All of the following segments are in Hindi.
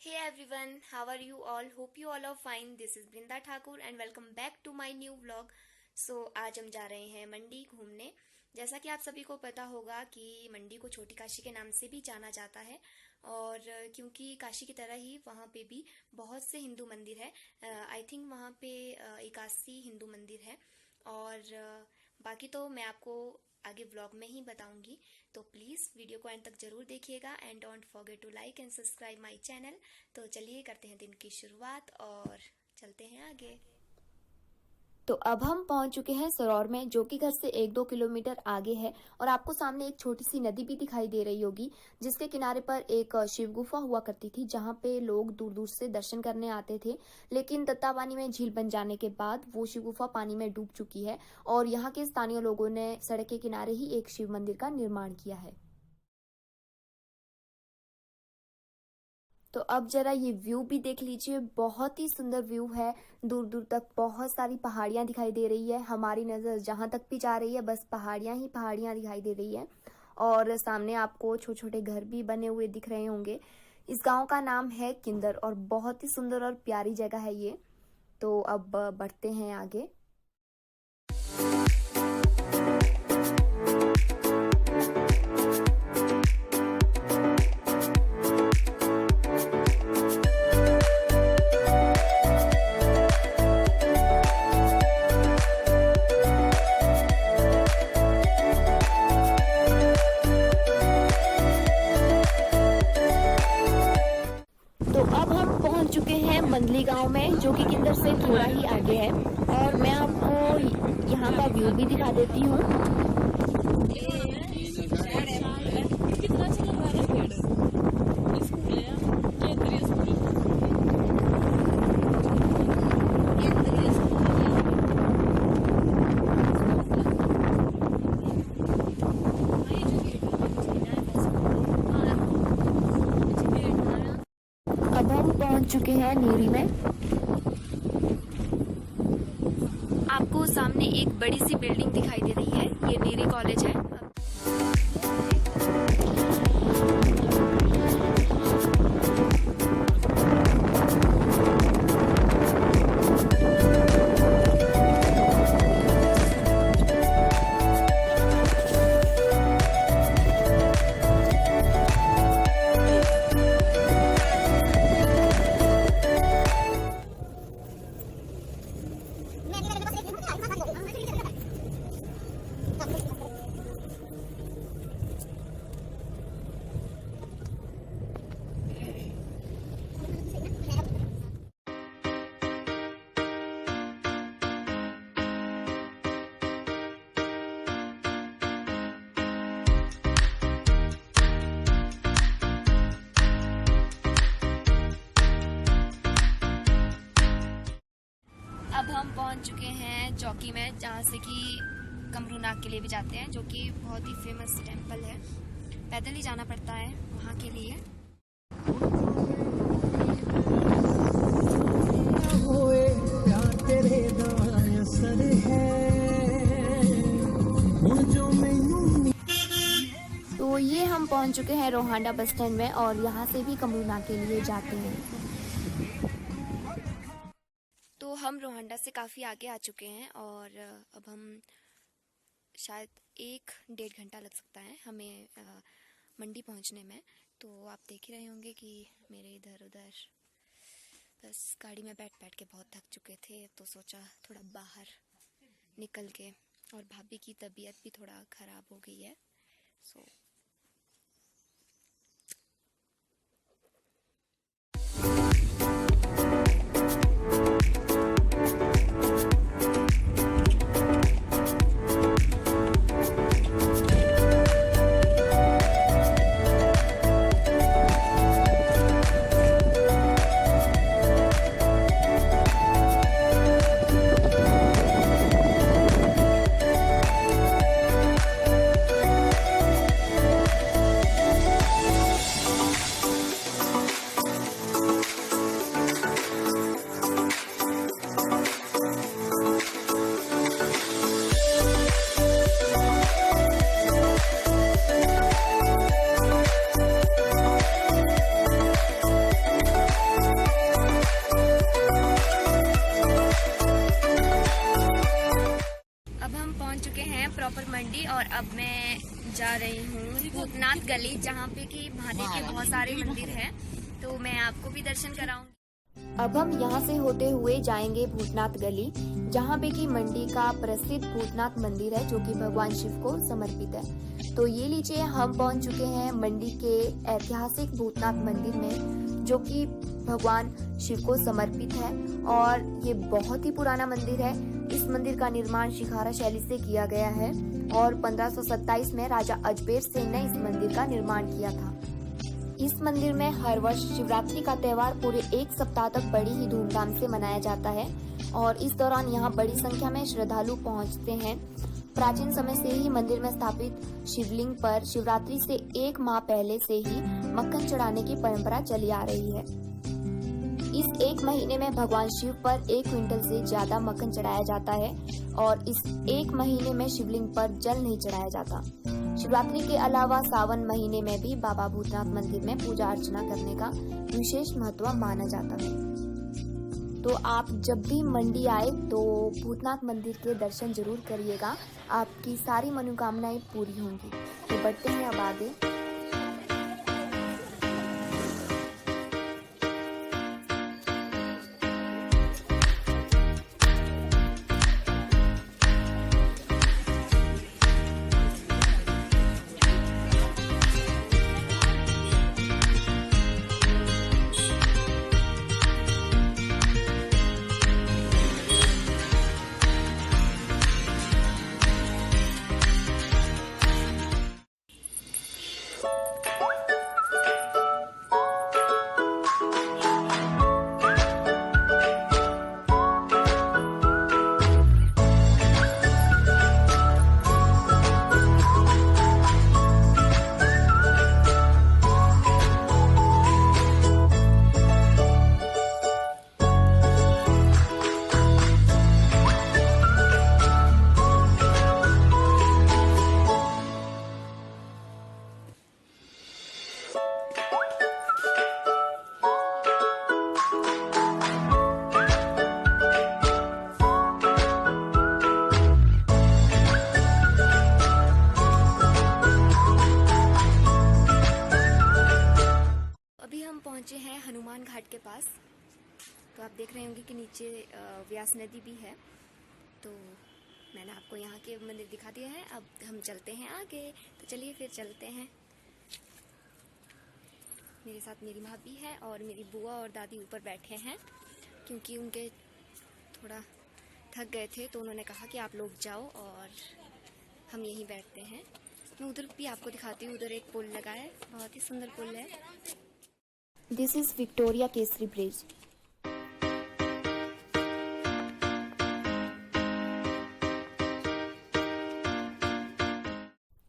Hey everyone, how are you all? Hope you all are fine. This is Brinda Thakur and welcome back to my new vlog. आज हम जा रहे हैं मंडी घूमने। जैसा कि आप सभी को पता होगा कि मंडी को छोटी काशी के नाम से भी जाना जाता है और क्योंकि काशी की तरह ही वहाँ पे भी बहुत से हिंदू मंदिर है। आई थिंक वहाँ पे 81 हिंदू मंदिर है और बाकी तो मैं आपको आगे व्लॉग में ही बताऊंगी। तो प्लीज़ वीडियो को एंड तक जरूर देखिएगा and don't forget to like and subscribe my channel. तो चलिए करते हैं दिन की शुरुआत और चलते हैं आगे। तो अब हम पहुंच चुके हैं सरौर में, जो कि घर से 1-2 किलोमीटर आगे है और आपको सामने एक छोटी सी नदी भी दिखाई दे रही होगी, जिसके किनारे पर एक शिव गुफा हुआ करती थी, जहां पे लोग दूर दूर से दर्शन करने आते थे। लेकिन तत्तापानी में झील बन जाने के बाद वो शिव गुफा पानी में डूब चुकी है और यहाँ के स्थानीय लोगों ने सड़क के किनारे ही एक शिव मंदिर का निर्माण किया है। तो अब जरा ये व्यू भी देख लीजिए, बहुत ही सुंदर व्यू है। दूर दूर तक बहुत सारी पहाड़ियां दिखाई दे रही है। हमारी नजर जहां तक भी जा रही है बस पहाड़ियां ही पहाड़ियां दिखाई दे रही है और सामने आपको छोटे छोटे घर भी बने हुए दिख रहे होंगे। इस गांव का नाम है किंदर और बहुत ही सुंदर और प्यारी जगह है ये। तो अब बढ़ते हैं आगे। तो अब हम पहुंच चुके हैं मंदली गांव में, जो कि किंदर से थोड़ा ही आगे है और मैं आपको यहाँ का व्यू भी दिखा देती हूँ। अब हम पहुंच चुके हैं नीरी में। आपको सामने एक बड़ी सी बिल्डिंग दिखाई दे रही है, ये नीरी कॉलेज है। अब हम पहुंच चुके हैं चौकी में, जहाँ से कि कमरूनाग के लिए भी जाते हैं, जो कि बहुत ही फेमस टेम्पल है। पैदल ही जाना पड़ता है वहाँ के लिए। तो ये हम पहुंच चुके हैं रोहांडा बस स्टैंड में और यहाँ से भी कमरूनाग के लिए जाते हैं। तो हम रोहांडा से काफ़ी आगे आ चुके हैं और अब हम शायद 1-1.5 घंटा लग सकता है हमें मंडी पहुंचने में। तो आप देख ही रहे होंगे कि मेरे इधर उधर बस गाड़ी में बैठ बैठ के बहुत थक चुके थे, तो सोचा थोड़ा बाहर निकल के। और भाभी की तबीयत भी थोड़ा ख़राब हो गई है, सो अब मैं जा रही हूँ भूतनाथ गली, जहाँ पे कि महादेव के बहुत सारे मंदिर हैं, तो मैं आपको भी दर्शन कराऊंगी। अब हम यहाँ से होते हुए जाएंगे भूतनाथ गली, जहाँ पे कि मंडी का प्रसिद्ध भूतनाथ मंदिर है, जो कि भगवान शिव को समर्पित है। तो ये लीजिए, हम पहुँच चुके हैं मंडी के ऐतिहासिक भूतनाथ मंदिर में, जो कि भगवान शिव को समर्पित है और ये बहुत ही पुराना मंदिर है। इस मंदिर का निर्माण शिखारा शैली से किया गया है और 1527 में राजा अजमेर सिंह ने इस मंदिर का निर्माण किया था। इस मंदिर में हर वर्ष शिवरात्रि का त्योहार पूरे एक सप्ताह तक बड़ी ही धूमधाम से मनाया जाता है और इस दौरान यहाँ बड़ी संख्या में श्रद्धालु पहुँचते हैं। प्राचीन समय से ही मंदिर में स्थापित शिवलिंग पर शिवरात्रि से एक माह पहले से ही मक्खन चढ़ाने की परंपरा चली आ रही है। इस एक महीने में भगवान शिव पर 1 क्विंटल से ज्यादा मक्खन चढ़ाया जाता है और इस एक महीने में शिवलिंग पर जल नहीं चढ़ाया जाता। शिवरात्रि के अलावा सावन महीने में भी बाबा भूतनाथ मंदिर में पूजा अर्चना करने का विशेष महत्व माना जाता है। तो आप जब भी मंडी आए तो भूतनाथ मंदिर के दर्शन जरूर करिएगा, आपकी सारी मनोकामनाएं पूरी होंगी। तो बढ़ते हैं अब आगे। पहुंचे हैं हनुमान घाट के पास। तो आप देख रहे होंगे कि नीचे व्यास नदी भी है। तो मैंने आपको यहाँ के मंदिर दिखा दिए हैं। अब हम चलते हैं आगे, तो चलिए फिर चलते हैं। मेरे साथ मेरी भाभी है और मेरी बुआ और दादी ऊपर बैठे हैं, क्योंकि उनके थोड़ा थक गए थे, तो उन्होंने कहा कि आप लोग जाओ और हम यहीं बैठते हैं। मैं उधर भी आपको दिखाती हूँ। उधर एक पुल लगा है, बहुत ही सुंदर पुल है। This is Victoria Kesari bridge.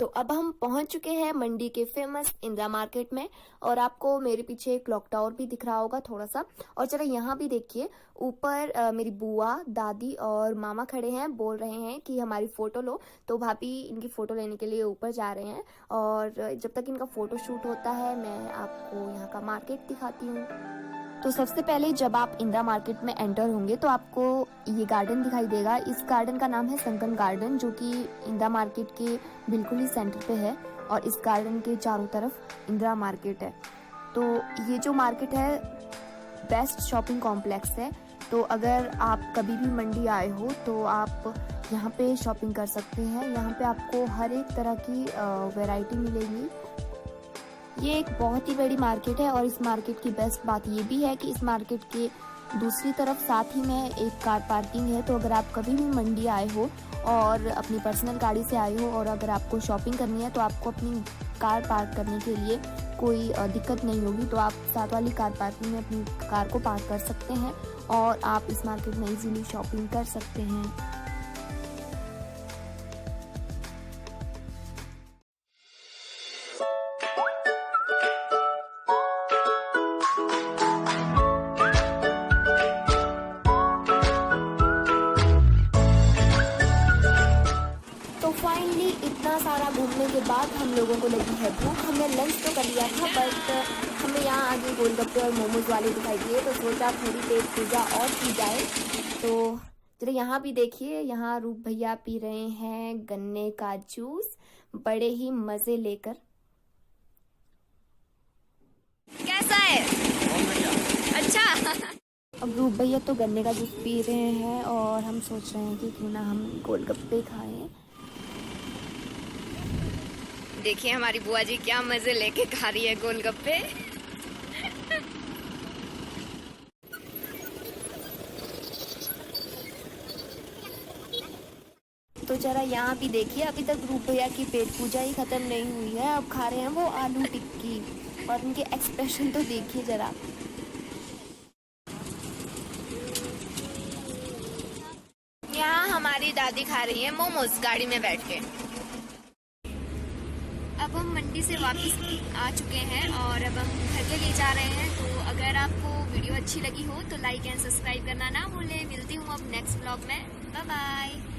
तो अब हम पहुंच चुके हैं मंडी के फेमस इंदिरा मार्केट में और आपको मेरे पीछे क्लॉक टावर भी दिख रहा होगा थोड़ा सा। और चलो यहाँ भी देखिए, ऊपर मेरी बुआ, दादी और मामा खड़े हैं, बोल रहे हैं कि हमारी फोटो लो। तो भाभी इनकी फोटो लेने के लिए ऊपर जा रहे हैं और जब तक इनका फोटो शूट होता है मैं आपको यहाँ का मार्केट दिखाती हूँ। तो सबसे पहले जब आप इंदिरा मार्केट में एंटर होंगे तो आपको ये गार्डन दिखाई देगा। इस गार्डन का नाम है संकन गार्डन, जो कि इंदिरा मार्केट के बिल्कुल ही सेंटर पे है और इस गार्डन के चारों तरफ इंदिरा मार्केट है। तो ये जो मार्केट है बेस्ट शॉपिंग कॉम्प्लेक्स है। तो अगर आप कभी भी मंडी आए हो तो आप यहाँ पे शॉपिंग कर सकते हैं। यहाँ पे आपको हर एक तरह की वैरायटी मिलेगी। ये एक बहुत ही बड़ी मार्केट है और इस मार्केट की बेस्ट बात ये भी है कि इस मार्केट के दूसरी तरफ साथ ही में एक कार पार्किंग है। तो अगर आप कभी भी मंडी आए हो और अपनी पर्सनल गाड़ी से आए हो और अगर आपको शॉपिंग करनी है तो आपको अपनी कार पार्क करने के लिए कोई दिक्कत नहीं होगी। तो आप साथ वाली कार पार्किंग में अपनी कार को पार्क कर सकते हैं और आप इस मार्केट में इजीली शॉपिंग कर सकते हैं। फाइनली इतना सारा घूमने के बाद हम लोगों को लगी है भूख। हमने लंच तो कर लिया था, बट हमें यहाँ आगे गोलगप्पे और मोमोज वाले दिखाई दिए, तो सोचा थोड़ी पेट पूजा और की जाए। तो चलो यहाँ भी देखिए, यहाँ रूप भैया पी रहे हैं गन्ने का जूस। बड़े ही मजे लेकर। कैसा है? अच्छा। अब रूप भैया तो गन्ने का जूस पी रहे हैं और हम सोच रहे हैं कि क्यों ना हम गोलगप्पे खाएं। देखिए हमारी बुआ जी क्या मजे लेके खा रही है गोलगप्पे। तो जरा यहाँ भी देखिए, अभी तक रूप भैया की पेट पूजा ही खत्म नहीं हुई है, अब खा रहे हैं वो आलू टिक्की। और उनके एक्सप्रेशन तो देखिए जरा। यहाँ हमारी दादी खा रही है मोमोज गाड़ी में बैठ के। अब हम मंडी से वापस आ चुके हैं और अब हम घर के लिए जा रहे हैं। तो अगर आपको वीडियो अच्छी लगी हो तो लाइक एंड सब्सक्राइब करना ना भूलें। मिलती हूँ अब नेक्स्ट व्लॉग में। Bye bye.